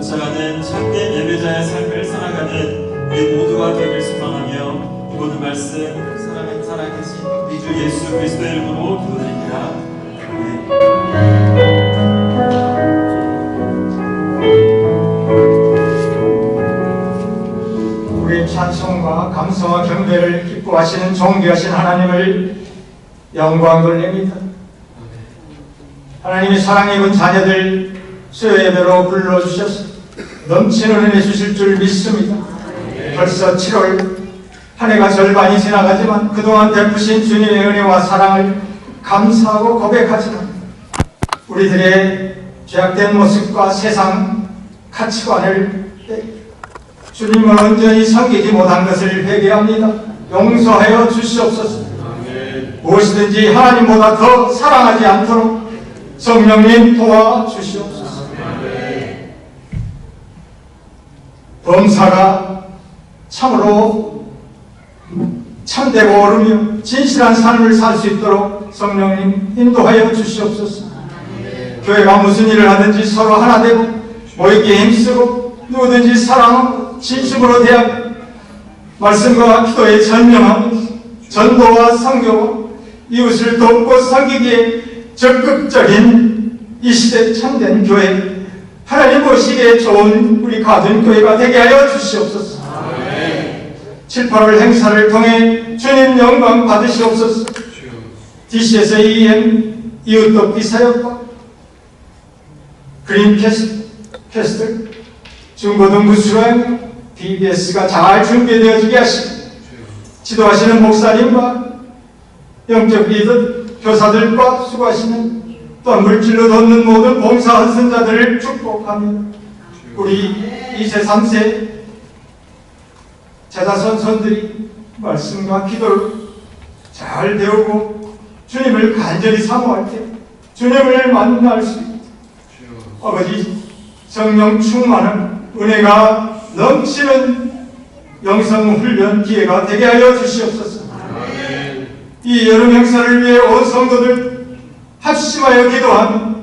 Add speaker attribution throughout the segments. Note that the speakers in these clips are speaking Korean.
Speaker 1: 쫓아가는 참된 예배자의 삶을 살아가는 우리 모두가 되길 소망하며 이 모든 말씀 살아계신 우리 주 예수 그리스도의 이름으로 기도드립니다.
Speaker 2: 우리의 찬송과 감사와 경배를 기뻐하시는 존귀하신 하나님을 영광 돌립니다. 하나님의 사랑에 입은 자녀들 수요 예배로 불러주셔서 넘치는 은혜 주실 줄 믿습니다. 벌써 7월 한 해가 절반이 지나가지만 그동안 베푸신 주님의 은혜와 사랑을 감사하고 고백하지만 우리들의 죄악된 모습과 세상 가치관을 주님을 온전히 섬기지 못한 것을 회개합니다. 용서하여 주시옵소서. 무엇이든지 하나님보다 더 사랑하지 않도록 성령님 도와주시옵소서. 범사가 참으로 참되고 옳으며 진실한 삶을 살 수 있도록 성령님 인도하여 주시옵소서. 교회가 무슨 일을 하든지 서로 하나 되고 모이기에 힘쓰고 누구든지 사랑하고 진심으로 대하고 말씀과 기도에 전념하면서 전도와 선교와 이웃을 돕고 섬기기에 적극적인 이 시대 참된 교회, 하나님 보시기에 좋은 우리 가든교회가 되게 하여 주시옵소서. 7, 8월 행사를 통해 주님 영광 받으시옵소서. DC에서 EM 이웃돕기 사역과 그린캐스트 중고등부 수행 BBS가 잘 준비되어지게 하시고 지도하시는 목사님과 영적 리더 교사들과 수고하시는 또한 물질로 돕는 모든 봉사 헌신자들을 축복합니다. 우리 2세 3세 제자손손들이 말씀과 기도를 잘 배우고 주님을 간절히 사모할 때 주님을 만날 수 있다. 아버지 성령 충만한 은혜가 넘치는 영성훈련 기회가 되게 하여 주시옵소서. 이 여름 행사를 위해 온 성도들 합심하여 기도하며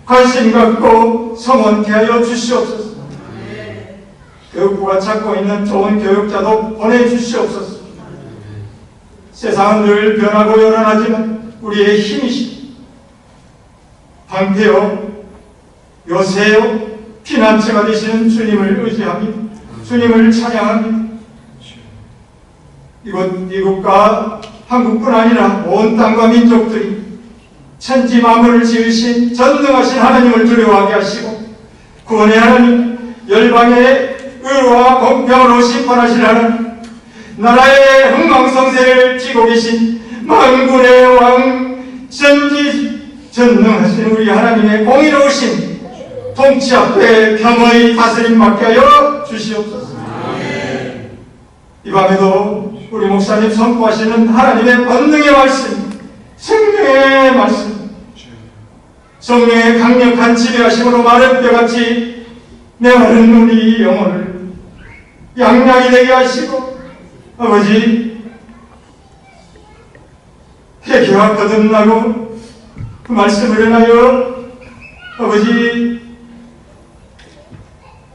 Speaker 2: 관심 갖고 성원케 하여 주시옵소서. 교육부가 찾고 있는 좋은 교육자도 보내주시옵소서. 세상은 늘 변하고 요란하지만 우리의 힘이시 방패요 요새요 피난처가 되시는 주님을 의지합니다. 주님을 찬양합니다. 이곳과 한국뿐 아니라 온 땅과 민족들이 천지 만물을 지으신 전능하신 하나님을 두려워하게 하시고 구원의 하나님, 열방의 의로와 공평으로 심판하실 하나님, 나라의 흥망성쇠를 쥐고 계신 만군의 왕 전능하신 우리 하나님의 공의로우신 통치 앞에 평화의 다스림 맡게 하여 주시옵소서. 이 밤에도 우리 목사님 선포하시는 하나님의 권능의 말씀, 생명의 말씀, 성령의 강력한 지배하심으로 마른 뼈같이 메마른 우리 영혼을 양양이 되게 하시고 아버지 회개가 거듭나고 그 말씀을 인하여 아버지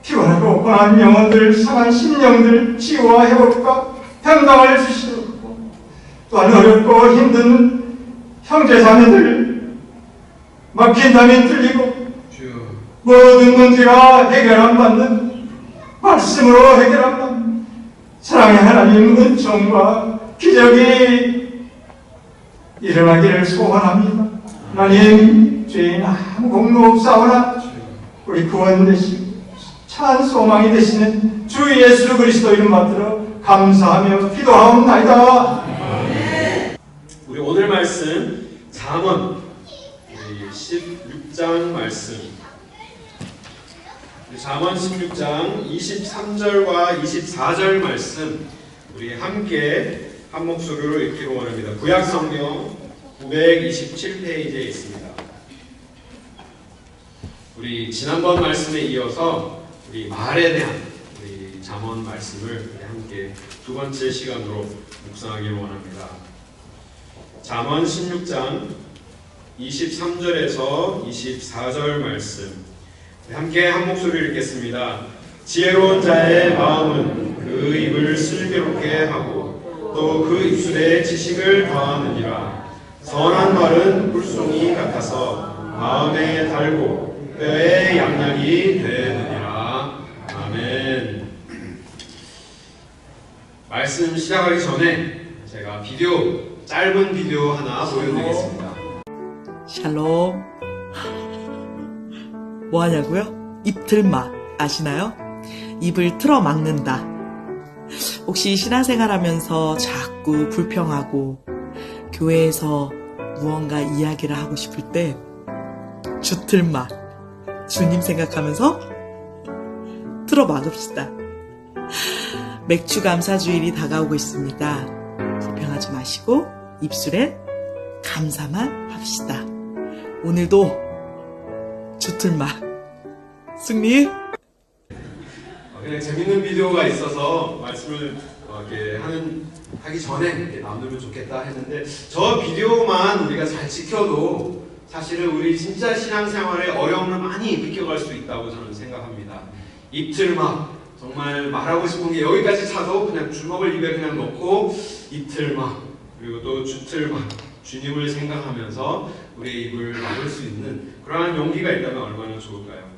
Speaker 2: 피곤하고 고난 영혼들, 상한 심령들 치유와 회복과 평강을 주시옵고 또한 어렵고 힘든 형제자매들 막힌 담이 뚫리고 모든 문제가 해결 안 받는 말씀으로 해결 안 받는 사랑의 하나님 은총과 기적이 일어나기를 소원합니다. 하나님 죄인 아무 공로 없사오나 우리 구원 되시고 참 소망이 되시는 주 예수 그리스도 이름 받들어 감사하며 기도하옵나이다.
Speaker 3: 우리 오늘 말씀 잠언 16장 말씀, 잠언 16장 23절과 24절 말씀 우리 함께 한 목소리로 읽기로 원합니다. 구약성경 927페이지에 있습니다. 우리 지난번 말씀에 이어서 우리 말에 대한 우리 잠언 말씀을 함께 두 번째 시간으로 묵상하기를 원합니다. 잠언 16장 23절에서 24절 말씀 함께 한 목소리를 읽겠습니다. 지혜로운 자의 마음은 그 입을 슬기롭게 하고 또 그 입술에 지식을 더하느니라. 선한 말은 꿀송이 같아서 마음에 달고 뼈에 양약이 되느니라. 아멘. 말씀 시작하기 전에 제가 짧은 비디오 하나 보여드리겠습니다.
Speaker 4: 샬롬. 뭐 하냐고요? 입틀막 아시나요? 입을 틀어 막는다. 혹시 신앙생활 하면서 자꾸 불평하고 교회에서 무언가 이야기를 하고 싶을 때 주틀막, 주님 생각하면서 틀어 막읍시다. 맥주 감사주일이 다가오고 있습니다. 불평하지 마시고 입술에 감사만 합시다. 오늘도 주틀막 승리.
Speaker 3: 그냥 재밌는 비디오가 있어서 말씀을 이렇게 하기 전에 이렇게 나누면 좋겠다 했는데, 저 비디오만 우리가 잘 지켜도 사실은 우리 진짜 신앙생활에 어려움을 많이 비껴갈 수 있다고 저는 생각합니다. 입틀막, 정말 말하고 싶은 게 여기까지 차도 그냥 주먹을 입에 그냥 넣고 입틀막, 그리고 또 주틀막, 주님을 생각하면서 우리의 입을 막을 수 있는 그러한 용기가 있다면 얼마나 좋을까요?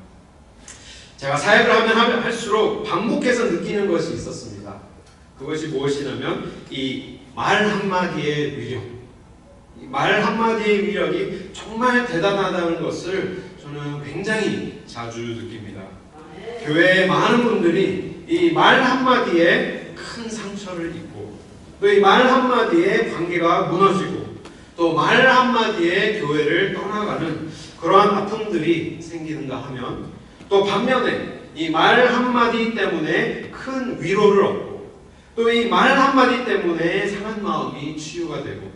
Speaker 3: 제가 사역을 하면 할수록 반복해서 느끼는 것이 있었습니다. 그것이 무엇이냐면 이 말 한마디의 위력, 말 한마디의 위력이 정말 대단하다는 것을 저는 굉장히 자주 느낍니다. 교회의 많은 분들이 이 말 한마디에 큰 상처를 입고, 또 이 말 한마디에 관계가 무너지고, 또 말 한마디에 교회를 떠나가는 그러한 아픔들이 생기는가 하면, 또 반면에 이 말 한마디 때문에 큰 위로를 얻고, 또 이 말 한마디 때문에 상한 마음이 치유가 되고,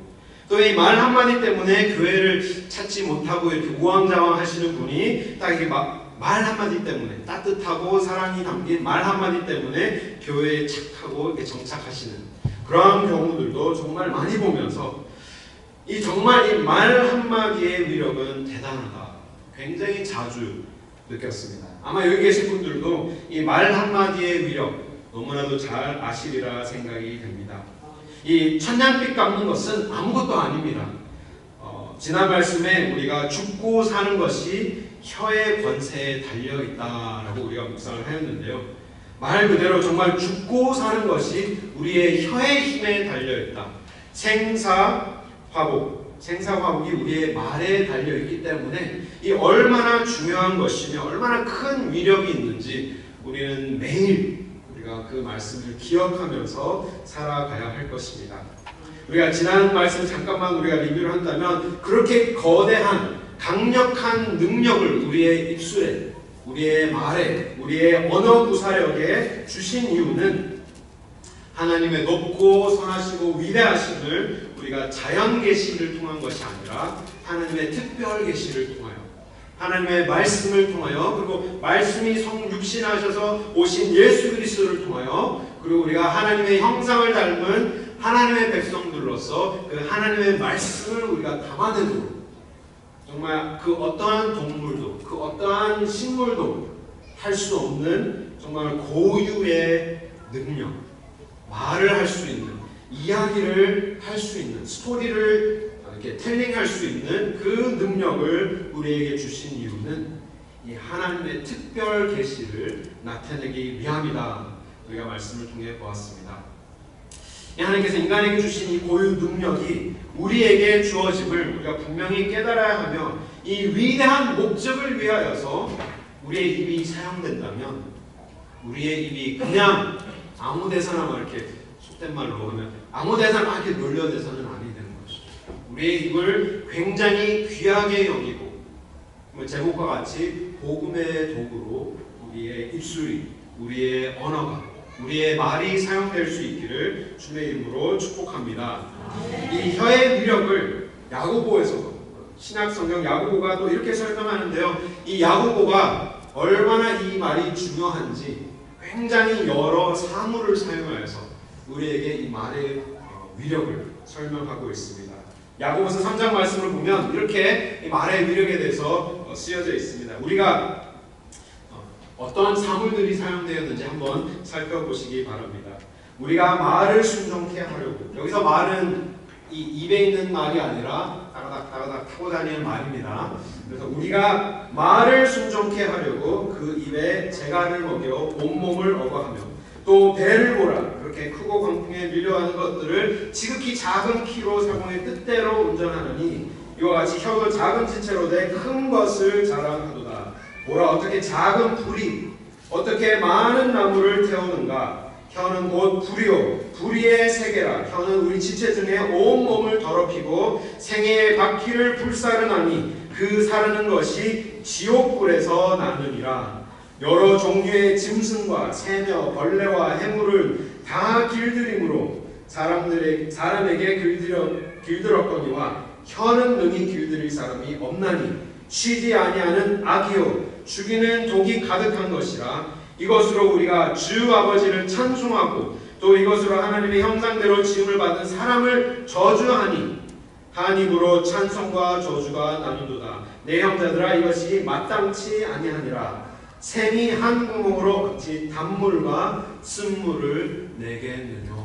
Speaker 3: 또 이 말 한마디 때문에 교회를 찾지 못하고 이렇게 우왕좌왕 하시는 분이 딱 이 말 한마디 때문에, 따뜻하고 사랑이 담긴 말 한마디 때문에 교회에 착하고 이렇게 정착하시는 그러한 경우들도 정말 많이 보면서, 정말 이 말 한마디의 위력은 대단하다, 굉장히 자주 느꼈습니다. 아마 여기 계신 분들도 이 말 한마디의 위력 너무나도 잘 아시리라 생각이 됩니다. 이 천냥빛 깎는 것은 아무것도 아닙니다. 지난 말씀에 우리가 죽고 사는 것이 혀의 권세에 달려있다라고 우리가 묵상을 하였는데요. 말 그대로 정말 죽고 사는 것이 우리의 혀의 힘에 달려있다. 생사화복이 우리의 말에 달려있기 때문에 이 얼마나 중요한 것이며 얼마나 큰 위력이 있는지 우리는 매일 우리가 그 말씀을 기억하면서 살아가야 할 것입니다. 우리가 지난 말씀 잠깐만 우리가 리뷰를 한다면, 그렇게 거대한 강력한 능력을 우리의 입술에, 우리의 말에, 우리의 언어 구사력에 주신 이유는 하나님의 높고 선하시고 위대하심을 우리가 자연 계시를 통한 것이 아니라 하나님의 특별 계시를 통하여, 하나님의 말씀을 통하여, 그리고 말씀이 성육신하셔서 오신 예수 그리스도를 통하여, 그리고 우리가 하나님의 형상을 닮은 하나님의 백성들로서 그 하나님의 말씀을 우리가 담아내도록, 정말 그 어떠한 동물도, 그 어떠한 식물도 할 수 없는 정말 고유의 능력, 말을 할 수 있는, 이야기를 할 수 있는, 스토리를 이렇게 텔링할 수 있는 그 능력을 우리에게 주신 이유는 이 하나님의 특별 계시를 나타내기 위함이다. 우리가 말씀을 통해 보았습니다. 하나님께서 인간에게 주신 이 고유 능력이 우리에게 주어짐을 우리가 분명히 깨달아야 하며, 이 위대한 목적을 위하여서 우리의 입이 사용된다면, 우리의 입이 그냥 아무 데서나 막 이렇게 속된 말로 하면 아무 데서나 막 이렇게 놀려대서는 아니 되는 것이죠. 우리의 입을 굉장히 귀하게 여기고, 제목과 같이 복음의 도구로 우리의 입술이, 우리의 언어가, 우리의 말이 사용될 수 있기를 주의 이름으로 축복합니다. 이 혀의 위력을 야고보에서, 신약 성경 야고보가 또 이렇게 설명하는데요. 이 야고보가 얼마나 이 말이 중요한지 굉장히 여러 사물을 사용하여서 우리에게 이 말의 위력을 설명하고 있습니다. 야고보서 3장 말씀을 보면 이렇게 이 말의 위력에 대해서 쓰여져 있습니다. 우리가 어떤 사물들이 사용되었는지 한번 살펴보시기 바랍니다. 우리가 말을 순종케 하려고, 여기서 말은 이 입에 있는 말이 아니라 따가닥 따가닥 타고 다니는 말입니다. 그래서 우리가 말을 순종케 하려고 그 입에 재갈을 먹여 온몸을 어거하며 또 배를 보라 그렇게 크고 광풍에 밀려가는 것들을 지극히 작은 키로 사공의 뜻대로 운전하느니 이와 같이 혀도 작은 지체로 돼 큰 것을 자랑하도다. 보라 어떻게 작은 불이 어떻게 많은 나무를 태우는가. 혀는 곧 불이요 불의의 세계라. 혀는 우리 지체 중에 온몸을 더럽히고 생애의 바퀴를 불사르나니 그 사르는 것이 지옥불에서 나느니라. 여러 종류의 짐승과 새며 벌레와 해물을 다 길들임으로 사람에게 길들었거니와 혀는 능히 길들일 사람이 없나니 쉬지 아니하는 악이요 죽이는 독이 가득한 것이라. 이것으로 우리가 주 아버지를 찬송하고 또 이것으로 하나님의 형상대로 지음을 받은 사람을 저주하니 한 입으로 찬송과 저주가 나누도다. 내 형제들아 이것이 마땅치 아니하니라. 샘이 한 구멍으로 어찌 단물과 쓴물을 내겠느냐.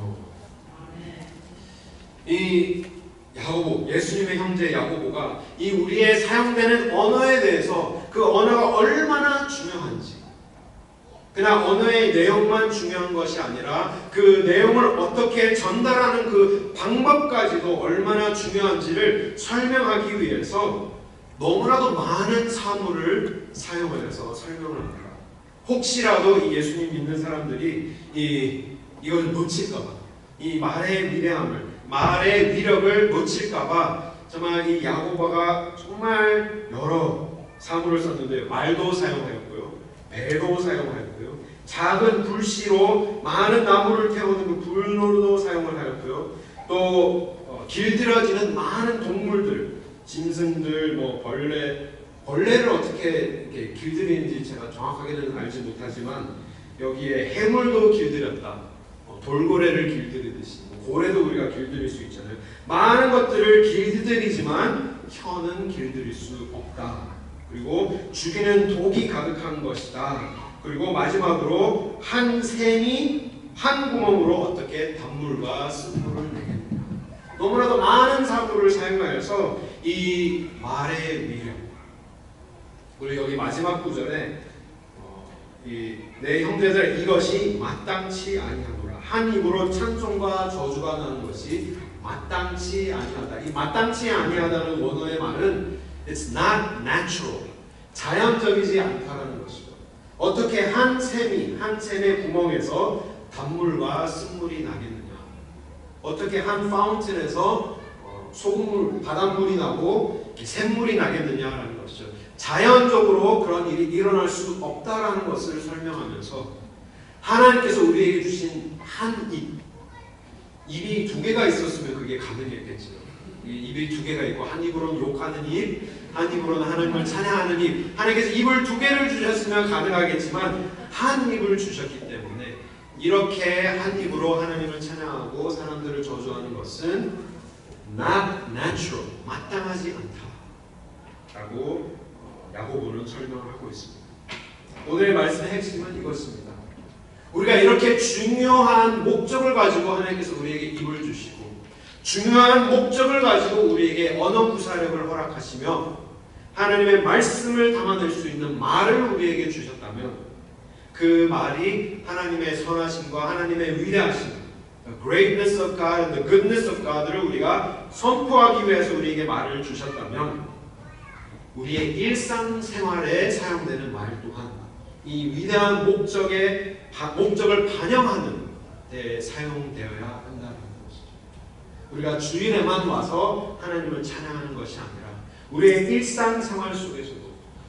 Speaker 3: 이 야고보, 예수님의 형제 야고보가 이 우리의 사용되는 언어에 대해서 그 언어가 얼마나 중요한지, 그냥 언어의 내용만 중요한 것이 아니라 그 내용을 어떻게 전달하는 그 방법까지도 얼마나 중요한지를 설명하기 위해서 너무나도 많은 사물을 사용하여서 설명을 합니다. 혹시라도 이 예수님 믿는 사람들이 이걸 놓칠까봐, 이 말의 위대함을, 말의 위력을 놓칠까봐 정말 이 야고보가 정말 여러 사물을 썼는데 말도 사용하였고요, 배도 사용하였고요, 작은 불씨로 많은 나무를 태우는 그 불로도 사용을 하였고요, 또 길들여지는 많은 동물들, 짐승들, 뭐 벌레를 어떻게 이렇게 길들이는지 제가 정확하게는 알지 못하지만 여기에 해물도 길들였다, 돌고래를 길들이듯이 고래도 우리가 길들일 수 있잖아요. 많은 것들을 길들이지만 혀는 길들일 수 없다. 그리고 죽이는 독이 가득한 것이다. 그리고 마지막으로 한 샘이 한 구멍으로 어떻게 단물과 쓴물을 내겠느냐. 너무나도 많은 사고를 사용하여서 이 말의 위력, 우리 여기 마지막 구절에 내 형제들 이것이 마땅치 아니하노라. 한 입으로 찬송과 저주가 나는 것이 마땅치 아니하다. 이 마땅치 아니하다는 원어의 말은 it's not natural, 자연적이지 않다라는 것이죠. 어떻게 한 샘의 구멍에서 단물과 쓴물이 나겠느냐. 어떻게 한 파운틴에서 소금물, 바닷물이 나고 샘물이 나겠느냐라는 것이죠. 자연적으로 그런 일이 일어날 수 없다라는 것을 설명하면서 하나님께서 우리에게 주신 한 입이 두 개가 있었으면 그게 가능했겠죠. 입이 두 개가 있고 한 입으로는 욕하는 입, 한 입으로는 하나님을 찬양하는 입. 하나님께서 입을 두 개를 주셨으면 가능하겠지만 한 입을 주셨기 때문에 이렇게 한 입으로 하나님을 찬양하고 사람들을 저주하는 것은 not natural, 마땅하지 않다라고 야고보는 설명을 하고 있습니다. 오늘의 말씀의 핵심은 이것입니다. 우리가 이렇게 중요한 목적을 가지고 하나님께서 우리에게 입을 주시고 중요한 목적을 가지고 우리에게 언어 구사력을 허락하시며 하나님의 말씀을 담아낼 수 있는 말을 우리에게 주셨다면 그 말이 하나님의 선하심과 하나님의 위대하심, the greatness of God and the goodness of God를 우리가 선포하기 위해서 우리에게 말을 주셨다면 우리의 일상생활에 사용되는 말 또한 이 위대한 목적을 반영하는 데 사용되어야 한다는 것이죠. 우리가 주일에만 와서 하나님을 찬양하는 것이 아니라 우리의 일상생활 속에서도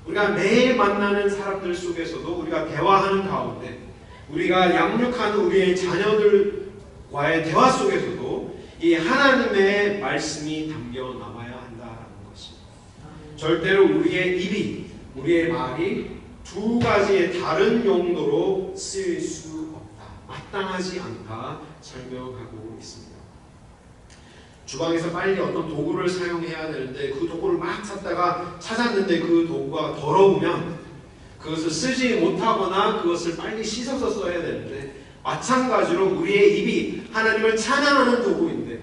Speaker 3: 우리가 매일 만나는 사람들 속에서도 우리가 대화하는 가운데 우리가 양육하는 우리의 자녀들과의 대화 속에서도 이 하나님의 말씀이 담겨 남아야 한다는 것입니다. 절대로 우리의 입이, 우리의 말이 두 가지의 다른 용도로 쓰일 수 없다, 마땅하지 않다 설명하고 있습니다. 주방에서 빨리 어떤 도구를 사용해야 되는데 그 도구를 막 찾다가 찾았는데 그 도구가 더러우면 그것을 쓰지 못하거나 그것을 빨리 씻어서 써야 되는데, 마찬가지로 우리의 입이 하나님을 찬양하는 도구인데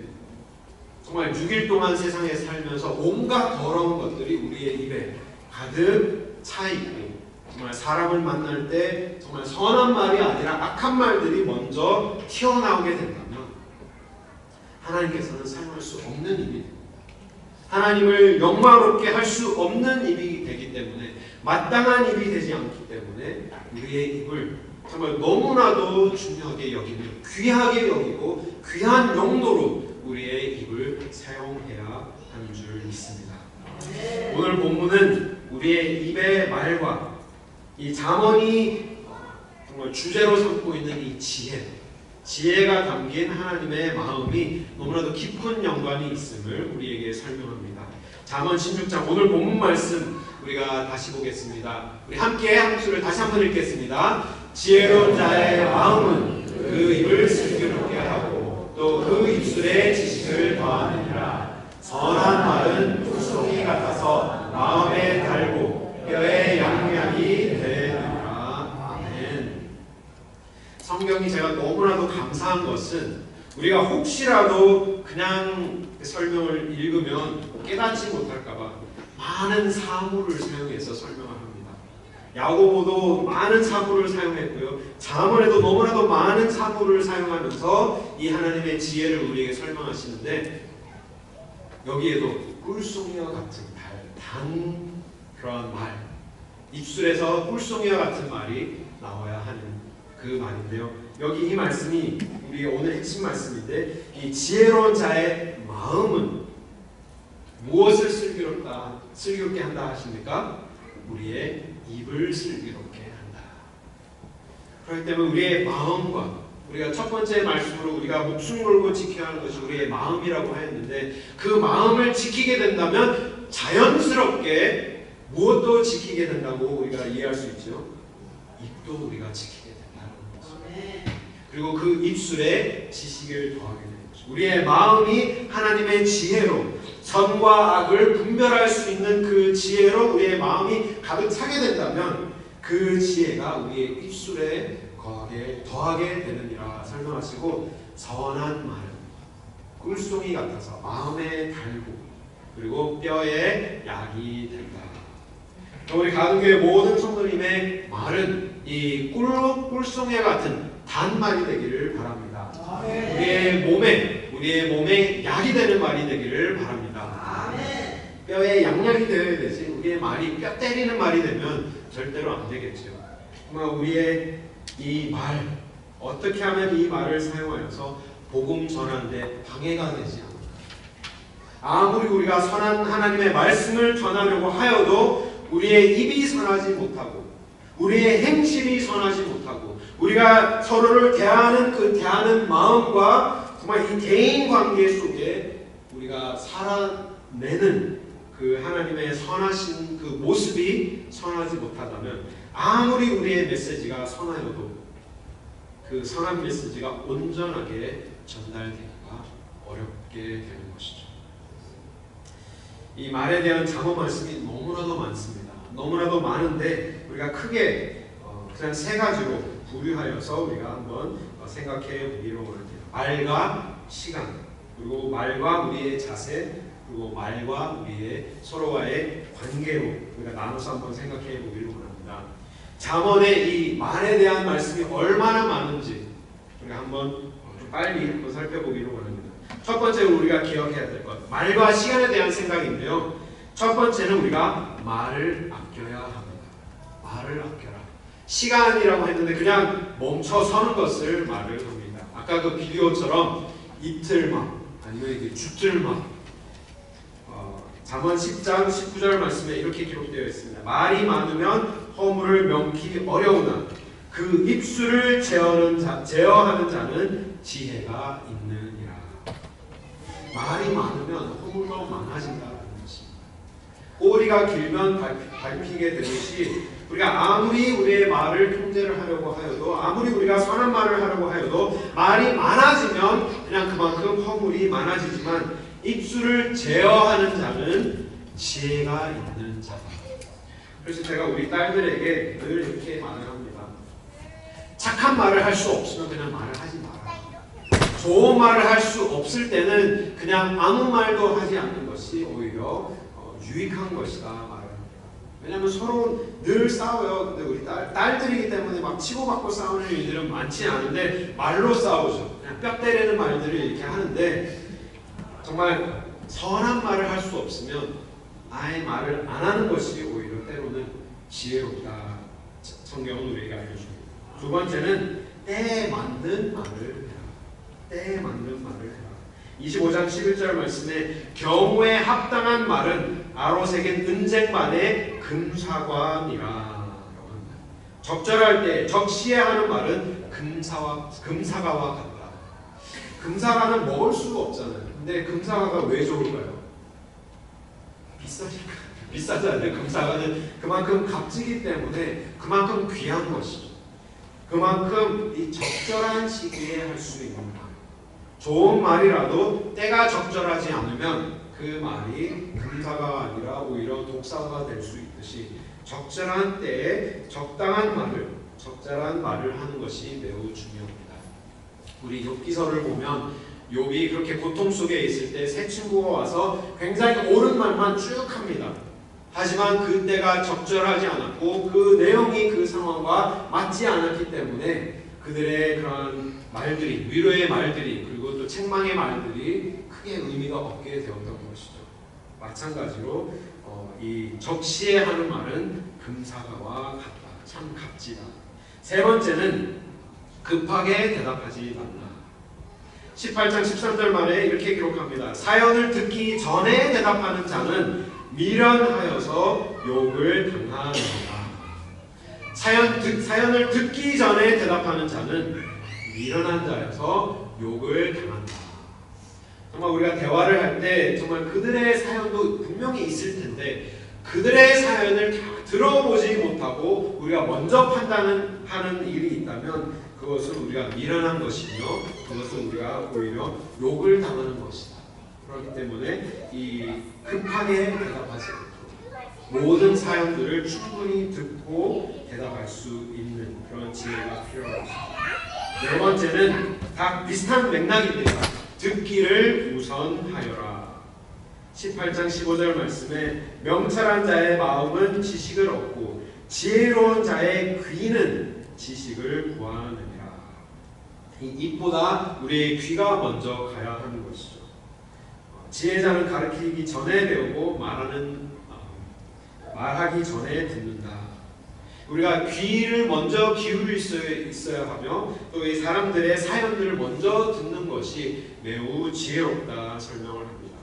Speaker 3: 정말 6일 동안 세상에 살면서 온갖 더러운 것들이 우리의 입에 가득 차 있고, 정말 사람을 만날 때 정말 선한 말이 아니라 악한 말들이 먼저 튀어나오게 된다면 하나님께서는 사용할 수 없는 입이, 하나님을 영광롭게 할 수 없는 입이 되기 때문에, 마땅한 입이 되지 않기 때문에 우리의 입을 정말 너무나도 중요하게 여기며 귀하게 여기고 귀한 용도로 우리의 입을 사용해야 하는 줄 믿습니다. 오늘 본문은 우리의 입의 말과 이 잠언이 정말 주제로 삼고 있는 이 지혜가 담긴 하나님의 마음이 너무나도 깊은 연관이 있음을 우리에게 설명합니다. 잠언 16장 오늘 본문 말씀 우리가 다시 보겠습니다. 우리 함께 한 목소리를 다시 한번 읽겠습니다. 지혜로운 자의 마음은 그 입을 슬기롭게 하고 또 그 입술에 지식을 더하느니라. 선한 말은 꿀송이 같아서 마음에 달고 뼈에 양약이 되느니라. 아멘. 성경이 제가 너무나도 감사한 것은 우리가 혹시라도 그냥 설명을 읽으면 깨닫지 못할까봐 많은 사물을 사용해서 설명을 합니다. 야고보도 많은 사물을 사용했고요. 잠언에도 너무나도 많은 사물을 사용하면서 이 하나님의 지혜를 우리에게 설명하시는데, 여기에도 꿀송이와 같은 단 그러한 말, 입술에서 꿀송이와 같은 말이 나와야 하는 그 말인데요. 여기 이 말씀이 우리 오늘 핵심 말씀인데, 이 지혜로운 자의 마음은 무엇을 슬기롭게 한다 하십니까? 우리의 입을 슬기롭게 한다. 그렇기 때문에 우리의 마음과, 우리가 첫 번째 말씀으로 우리가 목숨 걸고 지켜야 하는 것이 우리의 마음이라고 하였는데, 그 마음을 지키게 된다면 자연스럽게 무엇도 지키게 된다고 우리가 이해할 수 있죠. 입도 우리가 지키게 된다는 것입니다. 그리고 그 입술에 지식을 더하게 되는 것입니다. 우리의 마음이 하나님의 지혜로 선과 악을 분별할 수 있는 그 지혜로 우리의 마음이 가득 차게 된다면 그 지혜가 우리의 입술에 더하게 되느니라 설명하시고, 선한 말은 꿀송이 같아서 마음에 달고 그리고 뼈에 약이 된다. 우리 가든교회 모든 성도님의 말은 이 꿀송이 같은 단말이 되기를 바랍니다. 우리의 몸에 약이 되는 말이 되기를 바랍니다. 뼈에 양약이 되어야 되지, 우리의 말이 뼈 때리는 말이 되면 절대로 안 되겠죠. 정말 우리의 이 말, 어떻게 하면 이 말을 사용하여서 복음 전하는데 방해가 되지 않을까. 아무리 우리가 선한 하나님의 말씀을 전하려고 하여도 우리의 입이 선하지 못하고 우리의 행실이 선하지 못하고 우리가 서로를 대하는 그 대하는 마음과 정말 이 대인 관계 속에 우리가 살아내는 그 하나님의 선하신 그 모습이 선하지 못하다면, 아무리 우리의 메시지가 선하여도 그 선한 메시지가 온전하게 전달되기가 어렵게 되는 것이죠. 이 말에 대한 잠언 말씀이 너무나도 많습니다. 너무나도 많은데 우리가 크게 그냥 세 가지로 분류하여서 우리가 한번 생각해 보기로 합니다. 말과 시간, 그리고 말과 우리의 자세, 그리고 말과 우리의 서로와의 관계로 우리가 나눠서 한번 생각해 보기로 합니다. 잠언의 이 말에 대한 말씀이 얼마나 많은지 우리가 한번 좀 빨리 한번 살펴보기로 합니다. 첫 번째로 우리가 기억해야 될 것, 말과 시간에 대한 생각인데요. 첫 번째는 우리가 말을 아껴야 합니다. 말을 아껴라. 시간이라고 했는데 그냥 멈춰 서는 것을 말을 합니다. 아까 그 비디오처럼 이틀막 아니면 이게 주틀막. 잠언 10장 19절 말씀에 이렇게 기록되어 있습니다. 말이 많으면 허물을 명키 어려우나 그 입술을 제어하는 자는 지혜가 있느니라. 말이 많으면 허물도 많아진다는 것입니다. 꼬리가 길면 밟히게 되듯이 우리가 아무리 우리의 말을 통제를 하려고 하여도, 아무리 우리가 선한 말을 하려고 하여도 말이 많아지면 그냥 그만큼 허물이 많아지지만, 입술을 제어하는 자는 지혜가 있는 자다. 그래서 제가 우리 딸들에게 늘 이렇게 말을 합니다. 착한 말을 할 수 없으면 그냥 말을 하지 마라. 좋은 말을 할 수 없을 때는 그냥 아무 말도 하지 않는 것이 오히려 유익한 것이다 말을 합니다. 왜냐하면 서로 늘 싸워요. 근데 우리 딸들이기 때문에 막 치고받고 싸우는 일들은 많지 않은데 말로 싸우죠. 그냥 뼈 때리는 말들을 이렇게 하는데 정말 선한 말을 할 수 없으면 아예 말을 안 하는 것이 오히려 때로는 지혜롭다. 성경은 우리에게 알려줍니다. 두 번째는 때에 맞는 말을 해라. 때에 맞는 말을 해라. 25장 11절 말씀에 경우에 합당한 말은 아로새긴 은쟁반의 금사과니라 라고 합니다. 적절할 때 적시에 하는 말은 금사과와 같다. 금사과는 먹을 수가 없잖아요. 근데 금사과가 왜 좋을까요? 비싸니까. 비싸지 않아요. 금사과는 그만큼 값지기 때문에 그만큼 귀한 것이죠. 그만큼 이 적절한 시기에 할 수 있는 말. 좋은 말이라도 때가 적절하지 않으면 그 말이 금사가 아니라 오히려 독사가 될 수 있듯이 적절한 때에 적당한 말을 하는 것이 매우 중요합니다. 우리 욥기서를 보면 욥이 그렇게 고통 속에 있을 때 세 친구가 와서 굉장히 옳은 말만 쭉 합니다. 하지만 그때가 적절하지 않았고 그 내용이 그 상황과 맞지 않았기 때문에 그들의 그런 말들이, 위로의 말들이, 그리고 또 책망의 말들이 크게 의미가 없게 되었던 것이죠. 마찬가지로 이 적시에 하는 말은 금사과와 같다. 참 값지다. 세 번째는 급하게 대답하지 말라. 18장 13절 말에 이렇게 기록합니다. 사연을 듣기 전에 대답하는 자는 미련하여서 욕을 당하느니라. 사연을 듣기 전에 대답하는 자는 미련한 자여서 욕을 당한다. 정말 우리가 대화를 할 때 정말 그들의 사연도 분명히 있을 텐데 그들의 사연을 다 들어보지 못하고 우리가 먼저 판단하는 일이 있다면 그것은 우리가 미련한 것이며 그것은 우리가 오히려 욕을 당하는 것이다. 그렇기 때문에 이 급하게 대답하지 않고 모든 사연들을 충분히 듣고 대답할 수 있는 그런 지혜가 필요합니다. 네 번째는 다 비슷한 맥락입니다. 듣기를 우선하여라. 18장 15절 말씀에 명철한 자의 마음은 지식을 얻고 지혜로운 자의 귀는 지식을 구하느니라. 이 입보다 우리의 귀가 먼저 가야 하는 것이죠. 지혜자는 가르치기 전에 배우고 말하기 전에 듣는다. 우리가 귀를 먼저 기울일 수 있어야 하며 또 이 사람들의 사연들을 먼저 듣는 것이 매우 지혜롭다 설명을 합니다.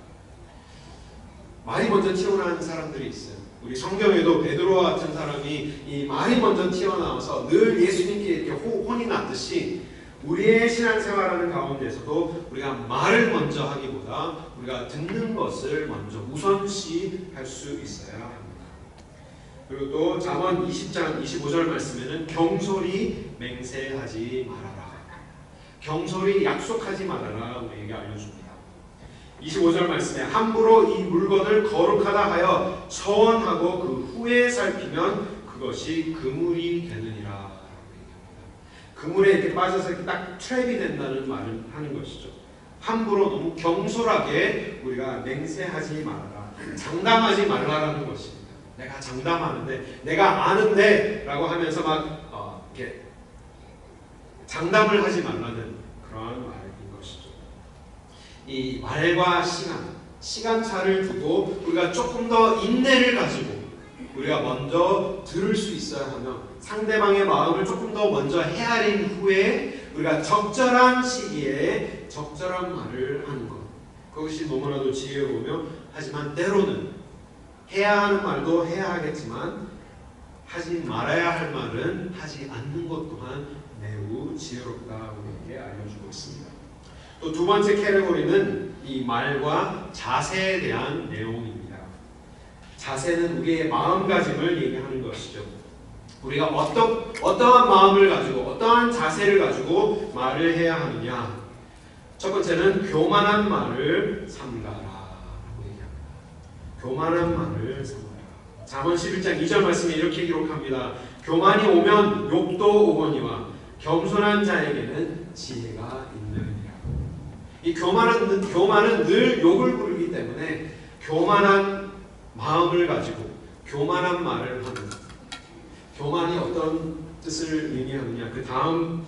Speaker 3: 말이 먼저 튀어나오는 사람들이 있어요. 우리 성경에도 베드로와 같은 사람이 이 말이 먼저 튀어나와서 늘 예수님께 이렇게 혼이 났듯이 우리의 신앙생활하는 가운데서도 우리가 말을 먼저 하기보다 우리가 듣는 것을 먼저 우선시할 수 있어야 합니다. 그리고 또 잠언 20장 25절 말씀에는 경솔히 맹세하지 말아라. 경솔히 약속하지 말아라 우리에게 알려줍니다. 25절 말씀에 함부로 이 물건을 거룩하다 하여 서원하고 그 후에 살피면 그것이 그물이 되느니라. 그물에 이렇게 빠져서 이렇게 딱 트랩이 된다는 말을 하는 것이죠. 함부로 너무 경솔하게 우리가 맹세하지 말아라. 장담하지 말라라는 것입니다. 내가 장담하는데, 내가 아는데 라고 하면서 막 이렇게 장담을 하지 말라는 그런 말인 것이죠. 이 말과 시간차를 두고 우리가 조금 더 인내를 가지고 우리가 먼저 들을 수 있어야 하며 상대방의 마음을 조금 더 먼저 헤아린 후에 우리가 적절한 시기에 적절한 말을 하는 것. 그것이 너무나도 지혜로우며 하지만 때로는 해야 하는 말도 해야 하겠지만 하지 말아야 할 말은 하지 않는 것 또한 매우 지혜롭다 우리에게 알려주고 있습니다. 또 두 번째 캐러고리는 이 말과 자세에 대한 내용입니다. 자세는 우리의 마음가짐을 얘기하는 것이죠. 우리가 어떠한 마음을 가지고 어떠한 자세를 가지고 말을 해야 하느냐. 첫 번째는 교만한 말을 삼가라. 교만한 말을 삼가라. 잠언 11장 2절 말씀에 이렇게 기록합니다. 교만이 오면 욕도 오거니와 겸손한 자에게는 지혜가 있느니라. 이 교만은 늘 욕을 부르기 때문에 교만한 마음을 가지고 교만한 말을 하는, 교만이 어떤 뜻을 의미하느냐, 그 다음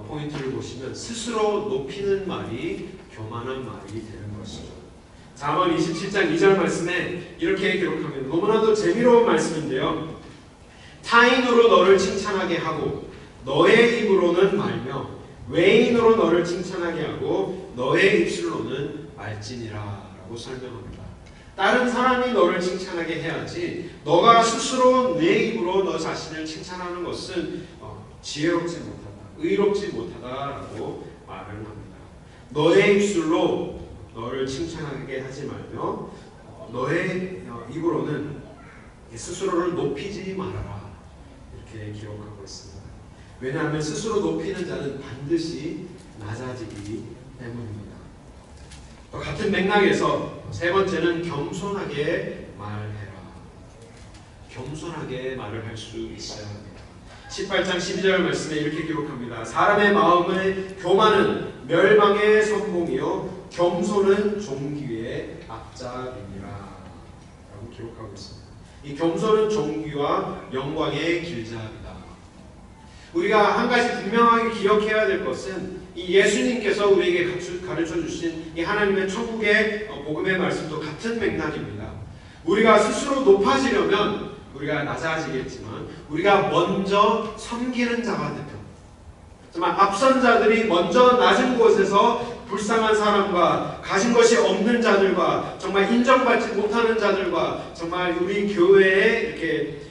Speaker 3: 포인트를 보시면 스스로 높이는 말이 교만한 말이 되는 것이죠. 잠언 27장 2절 말씀에 이렇게 기록합니다. 너무나도 재미로운 말씀인데요. 타인으로 너를 칭찬하게 하고 너의 입으로는 말며 외인으로 너를 칭찬하게 하고 너의 입술로는 말지니라 라고 설명합니다. 다른 사람이 너를 칭찬하게 해야지 너가 스스로 내 입으로 너 자신을 칭찬하는 것은 지혜롭지 못하다, 의롭지 못하다라고 말을 합니다. 너의 입술로 너를 칭찬하게 하지 말며 너의 입으로는 스스로를 높이지 말아라, 이렇게 기록하고 있습니다. 왜냐하면 스스로 높이는 자는 반드시 낮아지기 때문입니다. 또 같은 맥락에서 세 번째는 겸손하게 말해라. 겸손하게 말을 할 수 있어야 합니다. 18장 12절 말씀에 이렇게 기록합니다. 사람의 마음의 교만은 멸망의 선봉이요 겸손은 존귀의 앞잡이니라 라고 기록하고 있습니다. 이 겸손은 존귀와 영광의 길잡이다. 우리가 한 가지 분명하게 기억해야 될 것은 이 예수님께서 우리에게 가르쳐 주신 이 하나님의 천국의 복음의 말씀도 같은 맥락입니다. 우리가 스스로 높아지려면 우리가 낮아지겠지만 우리가 먼저 섬기는 자가 되면, 정말 앞선 자들이 먼저 낮은 곳에서 불쌍한 사람과 가진 것이 없는 자들과 정말 인정받지 못하는 자들과 정말 우리 교회에 이렇게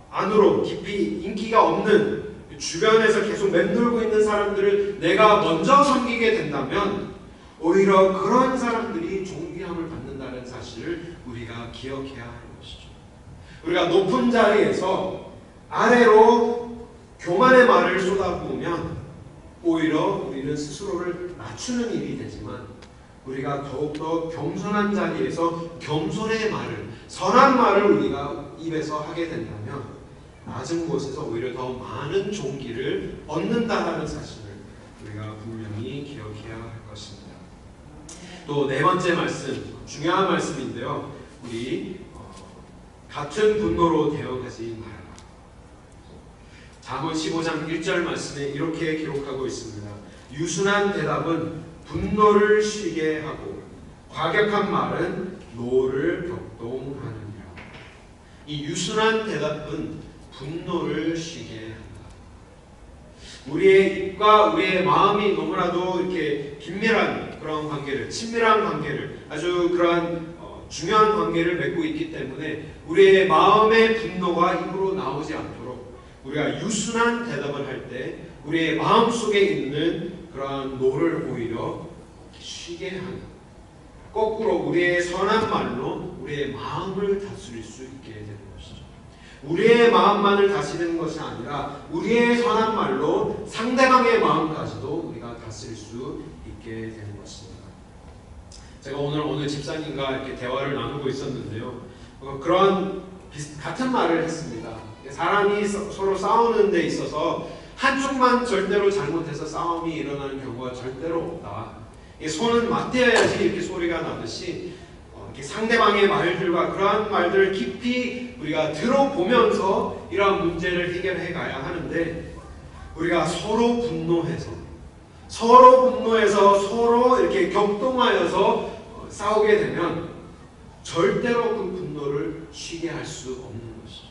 Speaker 3: 안으로 깊이 인기가 없는 주변에서 계속 맴돌고 있는 사람들을 내가 먼저 섬기게 된다면 오히려 그런 사람들이 존귀함을 받는다는 사실을 우리가 기억해야 하는 것이죠. 우리가 높은 자리에서 아래로 교만의 말을 쏟아부으면 오히려 우리는 스스로를 낮추는 일이 되지만, 우리가 더욱더 겸손한 자리에서 겸손의 말을, 선한 말을 우리가 입에서 하게 된다면 낮은 곳에서 오히려 더 많은 존귀를 얻는다는 사실을 우리가 분명히 기억해야 할 것입니다. 또 네 번째 말씀, 중요한 말씀인데요. 우리 같은 분노로 대응하지 말아라. 잠언 15장 1절 말씀에 이렇게 기록하고 있습니다. 유순한 대답은 분노를 쉬게 하고 과격한 말은 노를 격동하느니라. 이 유순한 대답은 분노를 쉬게 한다. 우리의 입과 우리의 마음이 너무나도 이렇게 긴밀한 그런 관계를, 친밀한 관계를, 아주 그러한 중요한 관계를 맺고 있기 때문에 우리의 마음의 분노가 입으로 나오지 않도록 우리가 유순한 대답을 할 때 우리의 마음 속에 있는 그러한 노를 오히려 쉬게 하는, 거꾸로 우리의 선한 말로 우리의 마음을 다스릴 수 있게 되는 것이죠. 우리의 마음만을 다스리는 것이 아니라 우리의 선한 말로 상대방의 마음까지도 우리가 다스릴 수 있게 되는 것입니다. 제가 오늘 집사님과 이렇게 대화를 나누고 있었는데요. 그런 같은 말을 했습니다. 사람이 서로 싸우는 데 있어서 한쪽만 절대로 잘못해서 싸움이 일어나는 경우가 절대로 없다. 손은 맞대어야지 이렇게 소리가 나듯이 이렇게 상대방의 말들과 그러한 말들을 깊이 우리가 들어보면서 이러한 문제를 해결해 가야 하는데, 우리가 서로 분노해서 서로 이렇게 격동하여서 싸우게 되면 절대로 그 분노를 쉬게 할 수 없는 것이죠.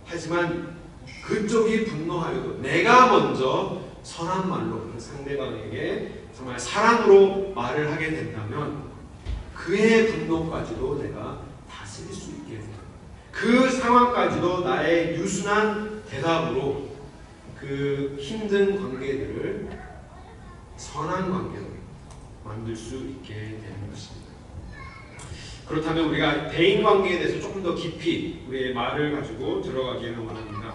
Speaker 3: 하지만 그쪽이 분노하여도 내가 먼저 선한 말로 그 상대방에게 정말 사랑으로 말을 하게 된다면 그의 분노까지도 내가 다스릴 수 있게 됩니다. 그 상황까지도 나의 유순한 대답으로 그 힘든 관계들을 선한 관계로 만들 수 있게 되는 것입니다. 그렇다면 우리가 대인관계에 대해서 조금 더 깊이 우리의 말을 가지고 들어가기를 원합니다.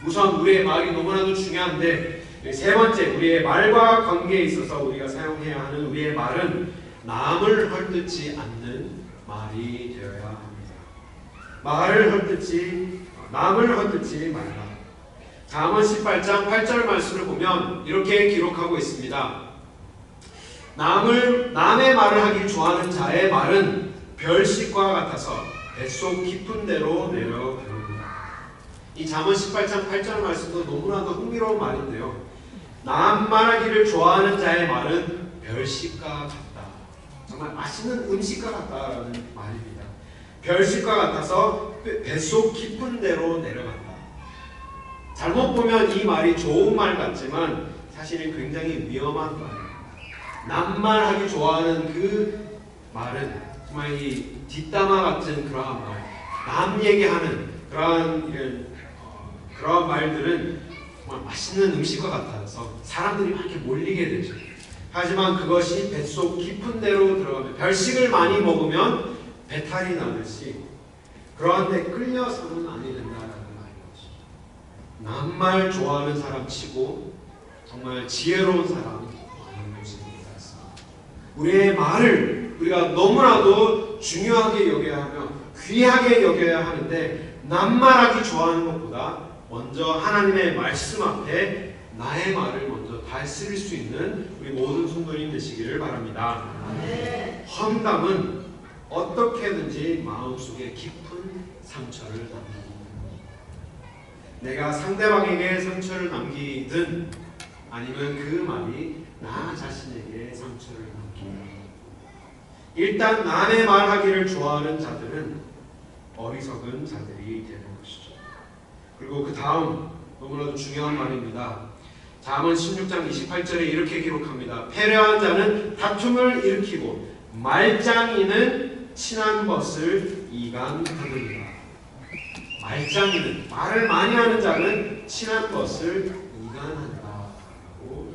Speaker 3: 우선 우리의 말이 너무나도 중요한데, 세 번째, 우리의 말과 관계에 있어서 우리가 사용해야 하는 우리의 말은 남을 헐뜯지 않는 말이 되어야 합니다. 말을 헛되이 남을 헛되이 말라. 잠언 18장 8절 말씀을 보면 이렇게 기록하고 있습니다. 남의 말을 하기 좋아하는 자의 말은 별식과 같아서 뱃속 깊은 데로 내려가는구나. 이 잠언 18장 8절 말씀도 너무나도 흥미로운 말인데요. 남 말하기를 좋아하는 자의 말은 별식과 같다. 정말 맛있는 음식과 같다라는 말입니다. 별식과 같아서 뱃속 깊은 데로 내려간다. 잘못 보면 이 말이 좋은 말 같지만 사실은 굉장히 위험한 말입니다. 남말하기 좋아하는 그 말은 정말 이 뒷담화 같은 그러한 말, 남 얘기하는 그러한 말들은 정말 맛있는 음식과 같아서 사람들이 막 이렇게 몰리게 되죠. 하지만 그것이 뱃속 깊은 데로 들어가면 별식을 많이 먹으면 배탈이 나듯이 그러한 데 끌려서는 아니 된다라는 말이죠. 남말 좋아하는 사람 치고 정말 지혜로운 사람이 많은 것입니다. 우리의 말을 우리가 너무나도 중요하게 여겨야 하며 귀하게 여겨야 하는데 남말하기 좋아하는 것보다 먼저 하나님의 말씀 앞에 나의 말을 먼저 다 쓸 수 있는 우리 모든 성도님 되시기를 바랍니다. 험담은 어떻게든지 마음속에 깊은 상처를 남기는 내가 상대방에게 상처를 남기든 아니면 그 말이 나 자신에게 상처를 남기는 일단 남의 말하기를 좋아하는 자들은 어리석은 자들이 되는 것이죠. 그리고 그 다음 너무나도 중요한 말입니다. 잠언 16장 28절에 이렇게 기록합니다. 패려한 자는 다툼을 일으키고 말장이는 친한 것을 이간하느니라. 말장이는 말을 많이 하는 자는 친한 것을 이간한다고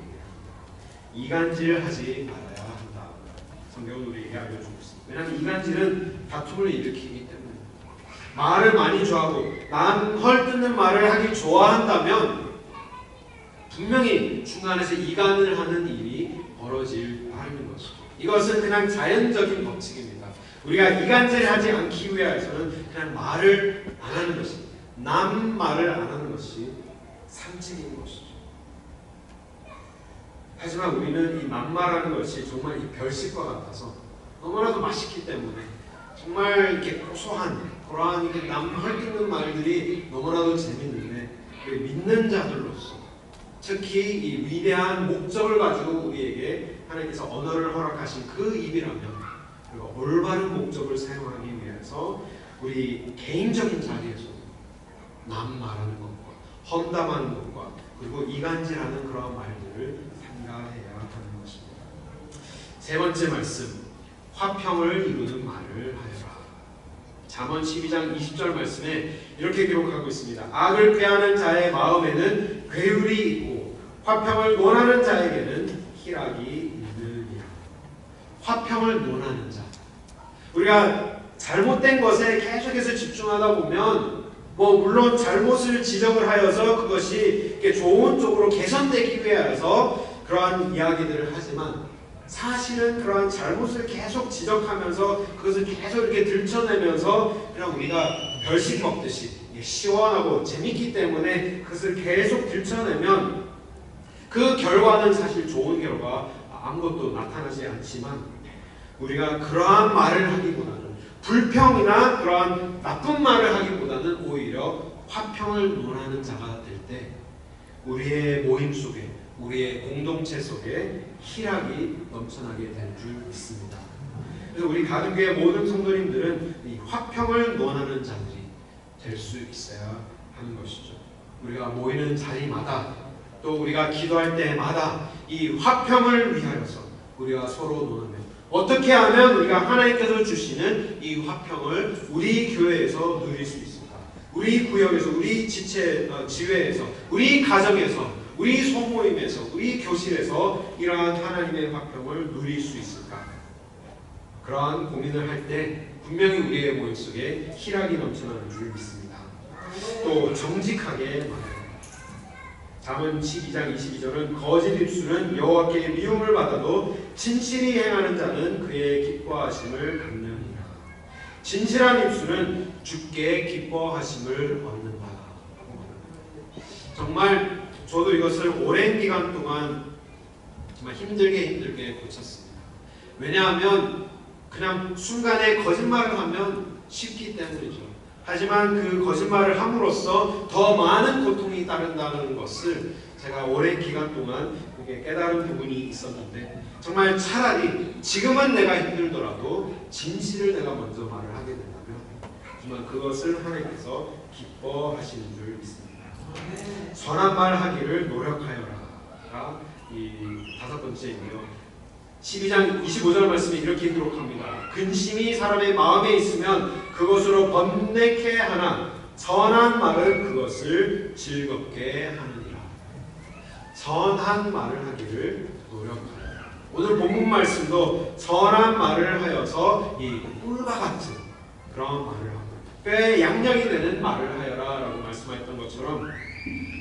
Speaker 3: 이간질하지 말아야 한다. 성경은 우리에게 알려주고 있습니다. 왜냐하면 이간질은 다툼을 일으키기 때문에 말을 많이 좋아하고 남 헐뜯는 말을 하기 좋아한다면 분명히 중간에서 이간을 하는 일이 벌어질 하는 것이죠. 이것은 그냥 자연적인 법칙입니다. 우리가 이간질하지 않기 위해서는 그냥 말을 안 하는 것입니다. 남 말을 안 하는 것이 상책인 것이죠. 하지만 우리는 이 남말하는 것이 정말 이 별식과 같아서 너무나도 맛있기 때문에 정말 이렇게 고소한 그러한 이렇게 남 헐뜯는 말들이 너무나도 재밌는데 우리 믿는 자들로서 특히 이 위대한 목적을 가지고 우리에게 하나님께서 언어를 허락하신 그 입이라면 그리고 올바른 목적을 사용하기 위해서 우리 개인적인 자리에서 남 말하는 것과 험담하는 것과 그리고 이간질하는 그런 말들을 삼가해야 하는 것입니다. 세 번째 말씀, 화평을 이루는 말을 하여라. 잠언 12장 20절 말씀에 이렇게 기록하고 있습니다. 악을 꾀하는 자의 마음에는 괴율이 있고 화평을 논하는 자에게는 희락이 있느니라. 화평을 논하는 자. 우리가 잘못된 것에 계속해서 집중하다 보면 물론 잘못을 지적을 하여서 그것이 좋은 쪽으로 개선되기 위해서 그러한 이야기들을 하지만 사실은 그러한 잘못을 계속 지적하면서 그것을 계속 이렇게 들춰내면서 그냥 우리가 별식 먹듯이 시원하고 재밌기 때문에 그것을 계속 들춰내면 그 결과는 사실 좋은 결과 아무것도 나타나지 않지만 우리가 그러한 말을 하기보다는 불평이나 그러한 나쁜 말을 하기보다는 오히려 화평을 논하는 자가 될 때 우리의 모임 속에 우리의 공동체 속에 희락이 넘쳐나게 될 줄 믿습니다. 그래서 우리 가든교회 모든 성도님들은 이 화평을 논하는 자들이 될 수 있어야 하는 것이죠. 우리가 모이는 자리마다 또 우리가 기도할 때마다 이 화평을 위하여서 우리가 서로 논하며 어떻게 하면 우리가 하나님께서 주시는 이 화평을 우리 교회에서 누릴 수 있을까? 우리 구역에서, 우리 지회에서, 우리 가정에서, 우리 소모임에서, 우리 교실에서 이러한 하나님의 화평을 누릴 수 있을까? 그러한 고민을 할 때 분명히 우리의 모임 속에 희락이 넘쳐나는 줄 믿습니다. 또 정직하게 말합니다. 잠언 12장 22절은 거짓 입술은 여호와께 미움을 받아도 진실이 행하는 자는 그의 기뻐하심을 갖느니라. 진실한 입술은 주께 기뻐하심을 얻는다. 정말 저도 이것을 오랜 기간 동안 정말 힘들게 고쳤습니다. 왜냐하면 그냥 순간에 거짓말을 하면 쉽기 때문이죠. 하지만 그 거짓말을 함으로써 더 많은 고통이 따른다는 것을 제가 오랜 기간 동안 깨달은 부분이 있었는데, 정말 차라리 지금은 내가 힘들더라도 진실을 내가 먼저 말을 하게 된다면 정말 그것을 하나님께서 기뻐하시는 줄 믿습니다. 선한 말 하기를 노력하여라. 이 5번째이고요. 12장 25절 말씀에 이렇게 기록합니다. 근심이 사람의 마음에 있으면 그것으로 번뇌케 하나 선한 말은 그것을 즐겁게 하느니라. 선한 말을 하기를 노력하라. 오늘 본문 말씀도 선한 말을 하여서 이 꿀과 같은 그런 말을 하고 뼈에 양약이 되는 말을 하여라 라고 말씀하셨던 것처럼,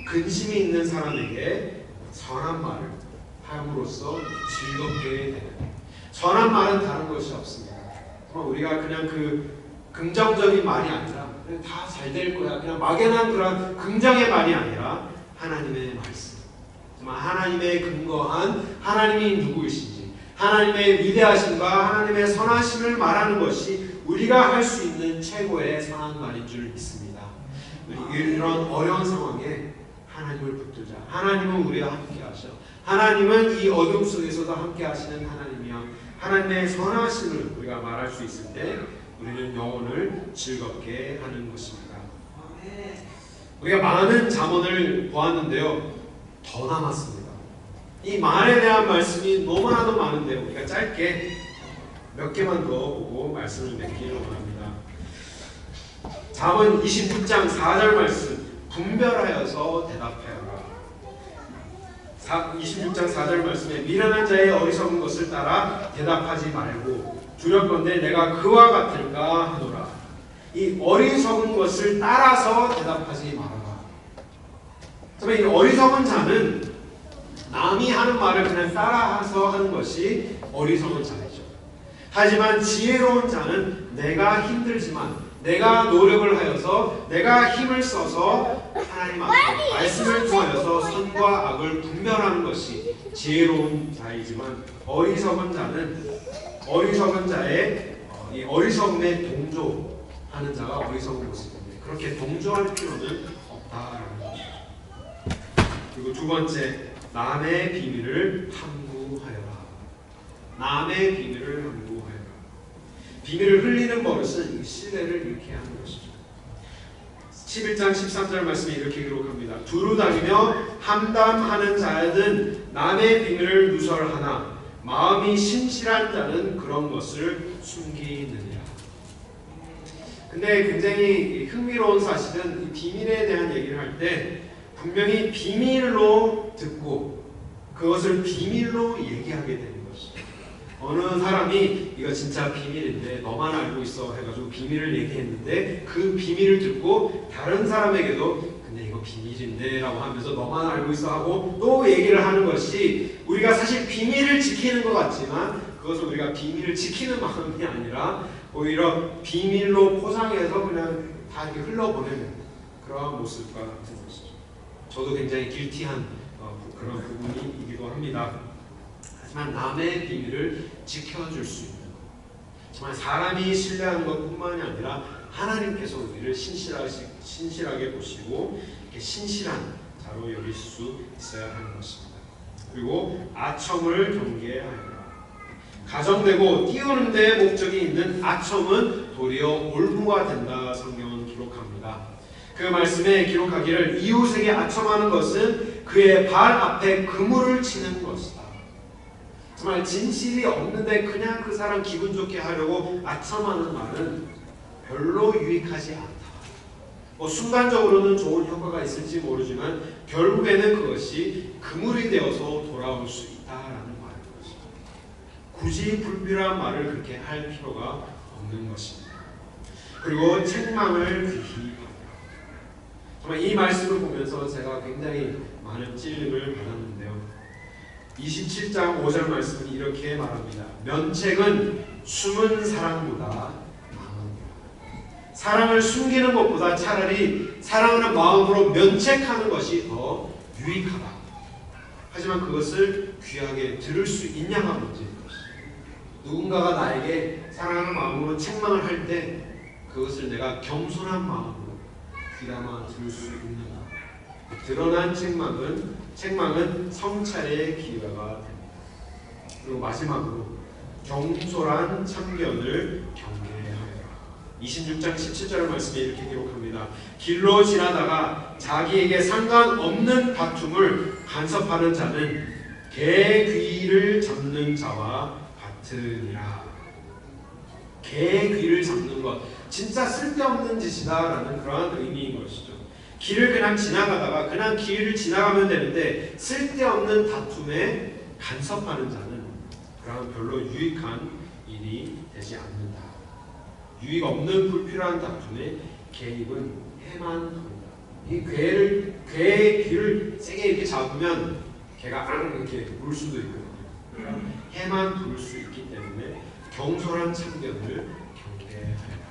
Speaker 3: 근심이 있는 사람에게 선한 말을 함으로써 즐겁게 되는, 선한 말은 다른 것이 없습니다. 우리가 그냥 그 긍정적인 말이 아니라 다 잘 될 거야, 그냥 막연한 그런 긍정의 말이 아니라 하나님의 말씀, 정말 하나님의 근거한 하나님이 누구이신지, 하나님의 위대하심과 하나님의 선하심을 말하는 것이 우리가 할 수 있는 최고의 선한 말인 줄 믿습니다. 이런 어려운 상황에 하나님을 붙들자. 하나님은 우리와 함께 하셔. 하나님은 이 어둠 속에서도 함께 하시는 하나님이여, 하나님의 선하심을 우리가 말할 수 있을 때 우리는 영혼을 즐겁게 하는 것입니다. 우리가 많은 잠언을 보았는데요, 더 남았습니다. 이 말에 대한 말씀이 너무나도 많은데 우리가 짧게 몇 개만 더 보고 말씀을 맺기를 원합니다. 잠언 26장 4절 말씀, 분별하여서 대답하여라. 26장 4절 말씀에 미련한 자의 어리석은 것을 따라 대답하지 말고 두렵건대 내가 그와 같을까 하노라. 이 어리석은 것을 따라서 대답하지 말아라. 정말 이 어리석은 자는 남이 하는 말을 그냥 따라서 하는 것이 어리석은 자이죠. 하지만 지혜로운 자는 내가 힘들지만 내가 노력을 하여서 내가 힘을 써서 하나님 앞에 말씀을 통하여서 선과 악을 분별하는 것이 지혜로운 자이지만, 어리석은 자는 어리석은 자의 이 어리석음에 동조하는 자가 어리석은 모습인데 그렇게 동조할 필요는 없다라는 거죠. 그리고 두 번째, 남의 비밀을 탐구하여라. 남의 비밀을 탐구하여라. 비밀을 흘리는 버릇은 신뢰를 잃게 하는 것이죠. 11장 13절 말씀에 이렇게 기록합니다. 두루 다니며 함담하는 자는 남의 비밀을 누설하나 마음이 신실한 자는 그런 것을 숨기느니라. 근데 굉장히 흥미로운 사실은 이 비밀에 대한 얘기를 할 때 분명히 비밀로 듣고 그것을 비밀로 얘기하게 되는 것이죠. 어느 사람이 이거 진짜 비밀인데 너만 알고 있어 해가지고 비밀을 얘기했는데 그 비밀을 듣고 다른 사람에게도 근데 이거 비밀인데 라고 하면서 너만 알고 있어 하고 또 얘기를 하는 것이, 우리가 사실 비밀을 지키는 것 같지만 그것은 우리가 비밀을 지키는 마음이 아니라 오히려 비밀로 포장해서 그냥 다 이렇게 흘러보내는 그러한 모습과 같은 것이죠. 저도 굉장히 길티한 그런 부분이기도 합니다. 하지만 남의 비밀을 지켜줄 수 있는, 정말 사람이 신뢰하는 것뿐만이 아니라 하나님께서 우리를 신실하게 보시고 이렇게 신실한 자로 여길 수 있어야 하는 것입니다. 그리고 아첨을 경계하여라. 가정되고 띄우는 데 목적이 있는 아첨은 도리어 올무가 된다 성경은 기록합니다. 그 말씀에 기록하기를 이웃에게 아첨하는 것은 그의 발 앞에 그물을 치는 것이다. 정말 진실이 없는데 그냥 그 사람 기분 좋게 하려고 아첨하는 말은 별로 유익하지 않다. 순간적으로는 좋은 효과가 있을지 모르지만 결국에는 그것이 그물이 되어서 돌아올 수 있다라는 말인 것이죠. 굳이 불필요한 말을 그렇게 할 필요가 없는 것입니다. 그리고 책망을 귀히 받아라. 정말 이 말씀을 보면서 제가 굉장히 많은 찔림을 받았는데요. 27장 5절 말씀은 이렇게 말합니다. 면책은 숨은 사랑보다 나으니라. 사랑을 숨기는 것보다 차라리 사랑하는 마음으로 면책하는 것이 더 유익하다. 하지만 그것을 귀하게 들을 수 있냐가 문제인 것이죠. 누군가가 나에게 사랑하는 마음으로 책망을 할 때 그것을 내가 겸손한 마음으로 귀담아 들을 수 있는가. 드러난 책망은 성찰의 기회가 됩니다. 그리고 마지막으로 경솔한 참견을 경계하여라. 26장 17절 말씀에 이렇게 기록합니다. 길로 지나다가 자기에게 상관없는 다툼을 간섭하는 자는 개 귀를 잡는 자와 같으니라. 개 귀를 잡는 것, 진짜 쓸데없는 짓이다라는 그러한 의미인 것이죠. 길을 그냥 지나가다가 그냥 길을 지나가면 되는데 쓸데없는 다툼에 간섭하는 자는 그러한 별로 유익한 일이 되지 않는다. 유익 없는 불필요한 다툼에 개입은 해만 합니다. 이 개의 귀를 세게 이렇게 잡으면 개가 이렇게 물 수도 있거든요. 해만 부를 수 있기 때문에 경솔한 참견을 경계하여라.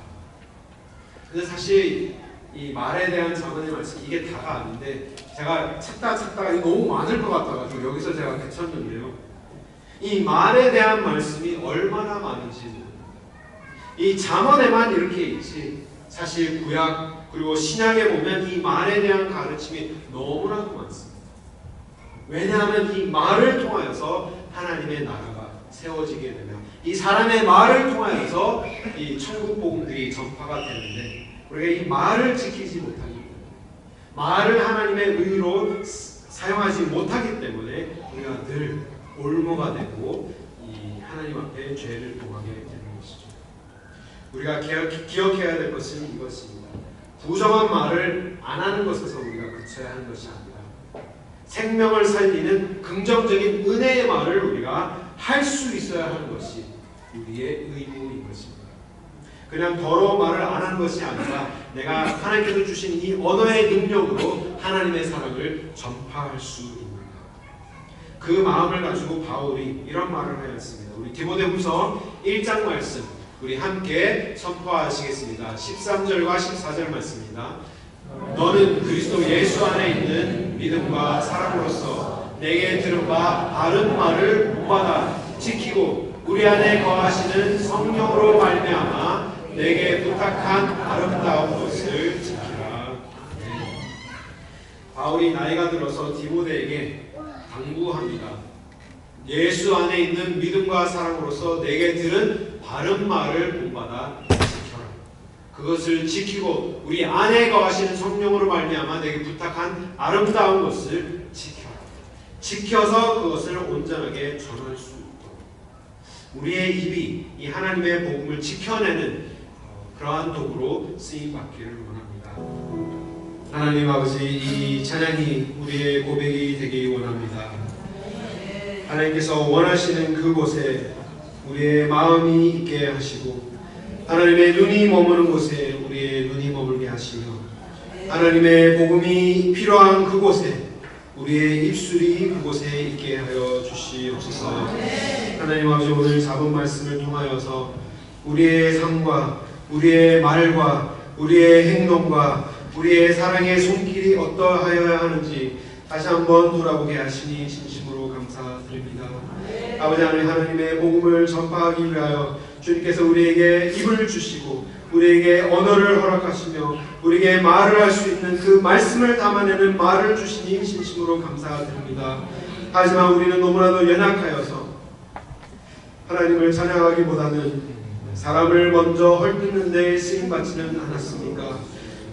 Speaker 3: 근데 사실 이 말에 대한 자문의 말씀 이게 다가 아닌데 제가 찾다가 이거 너무 많을 것 같아가지고 여기서 제가 그쳤는데요. 이 말에 대한 말씀이 얼마나 많은지는 이 잠언에만 이렇게 있지 사실 구약 그리고 신약에 보면 이 말에 대한 가르침이 너무나도 많습니다. 왜냐하면 이 말을 통하여서 하나님의 나라가 세워지게 되며 이 사람의 말을 통하여서 이 천국 복음들이 전파가 되는데 우리가 이 말을 지키지 못하기 때문에 말을 하나님의 의로 사용하지 못하기 때문에 우리가 늘 올무가 되고 이 하나님 앞에 죄를 범하게 되는 것이죠. 우리가 기억해야 될 것은 이것입니다. 부정한 말을 안 하는 것에서 우리가 그쳐야 하는 것이 아니라 생명을 살리는 긍정적인 은혜의 말을 우리가 할 수 있어야 하는 것이 우리의 의무인 것입니다. 그냥 더러운 말을 안 하는 것이 아니라 내가 하나님께서 주신 이 언어의 능력으로 하나님의 사랑을 전파할 수 있는가. 그 마음을 가지고 바울이 이런 말을 하였습니다. 우리 디모데후서 1장 말씀 우리 함께 선포하시겠습니다. 13절과 14절 말씀입니다. 너는 그리스도 예수 안에 있는 믿음과 사랑으로서 내게 들은 바 바른 말을 본받아 지키고 우리 안에 거하시는 성령으로 말미암아 내게 부탁한 아름다운 것을 지키라. 바울이 나이가 들어서 디모데에게 당부합니다. 예수 안에 있는 믿음과 사랑으로서 내게 들은 바른 말을 본받아 지켜라. 그것을 지키고 우리 안에 거하시는 성령으로 말미암아 내게 부탁한 아름다운 것을 지켜라. 지켜서 그것을 온전하게 전할 수 있도록 우리의 입이 이 하나님의 복음을 지켜내는 그러한 도구로 쓰임받기를 원합니다. 하나님 아버지, 이 찬양이 우리의 고백이 되기 원합니다. 하나님께서 원하시는 그곳에 우리의 마음이 있게 하시고 하나님의 눈이 머무는 곳에 우리의 눈이 머물게 하시며 하나님의 복음이 필요한 그곳에 우리의 입술이 그곳에 있게 하여 주시옵소서. 하나님 아버지, 오늘 잡은 말씀을 통하여서 우리의 삶과 우리의 말과 우리의 행동과 우리의 사랑의 손길이 어떠하여야 하는지 다시 한번 돌아보게 하시니 진심으로 감사드립니다. 아버지 하나님, 하나님의 복음을 전파하기 위하여 주님께서 우리에게 입을 주시고 우리에게 언어를 허락하시며 우리에게 말을 할 수 있는 그 말씀을 담아내는 말을 주시니 진심으로 감사드립니다. 하지만 우리는 너무나도 연약하여서 하나님을 찬양하기보다는 사람을 먼저 헐뜯는 데 쓰임받지는 않았습니까?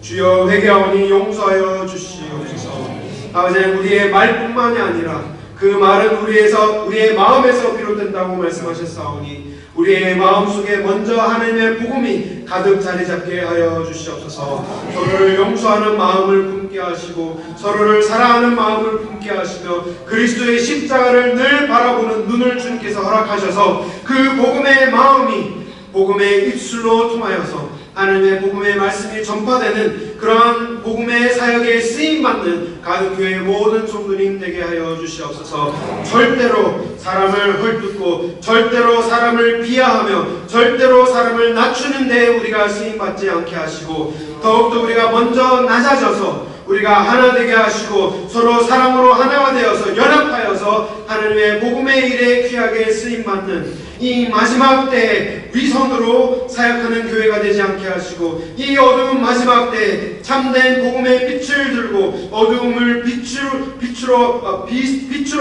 Speaker 3: 주여, 회개하오니 용서하여 주시옵소서. 아버지, 우리의 말뿐만이 아니라 그 말은 우리의 마음에서 비롯된다고 말씀하셨사오니 우리의 마음속에 먼저 하나님의 복음이 가득 자리 잡게 하여 주시옵소서. 서로를 용서하는 마음을 품게 하시고 서로를 사랑하는 마음을 품게 하시며 그리스도의 십자가를 늘 바라보는 눈을 주님께서 허락하셔서 그 복음의 마음이 복음의 입술로 통하여서 하나님의 복음의 말씀이 전파되는 그러한 복음의 사역에 쓰임받는 가든교회의 모든 성도님 되게 하여 주시옵소서. 절대로 사람을 헐뜯고 절대로 사람을 비하하며 절대로 사람을 낮추는 데 우리가 쓰임받지 않게 하시고 더욱더 우리가 먼저 낮아져서 우리가 하나 되게 하시고 서로 사랑으로 하나가 되어서 연합하여서 하나님의 복음의 일에 귀하게 쓰임받는 이 마지막 때에 위선으로 사역하는 교회가 되지 않게 하시고 이 어두운 마지막 때에 참된 복음의 빛을 들고 어두움을 빛으로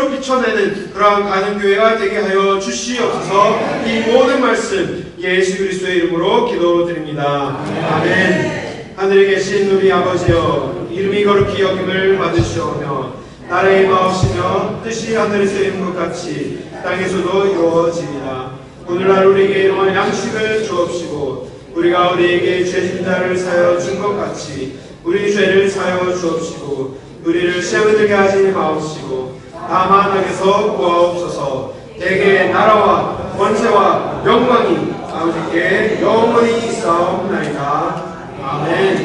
Speaker 3: 비춰내는 그러한 가는 교회가 되게 하여 주시옵소서. 이 모든 말씀 예수 그리스도의 이름으로 기도드립니다. 아멘. 하늘에 계신 우리 아버지여, 이름이 거룩히 여김을 받으시오며 나라의 마옵시며 뜻이 하늘에서 이룬 것 같이 땅에서도 이루어지리라. 오늘날 우리에게 일용할 양식을 주옵시고 우리가 우리에게 죄진 자를 사여 준 것 같이 우리 죄를 사여 주옵시고 우리를 시험에 들게 하지 마옵시고 다만 악에서 구하옵소서. 대개 나라와 권세와 영광이 아버지께 영원히 있사옵나이다. 아멘.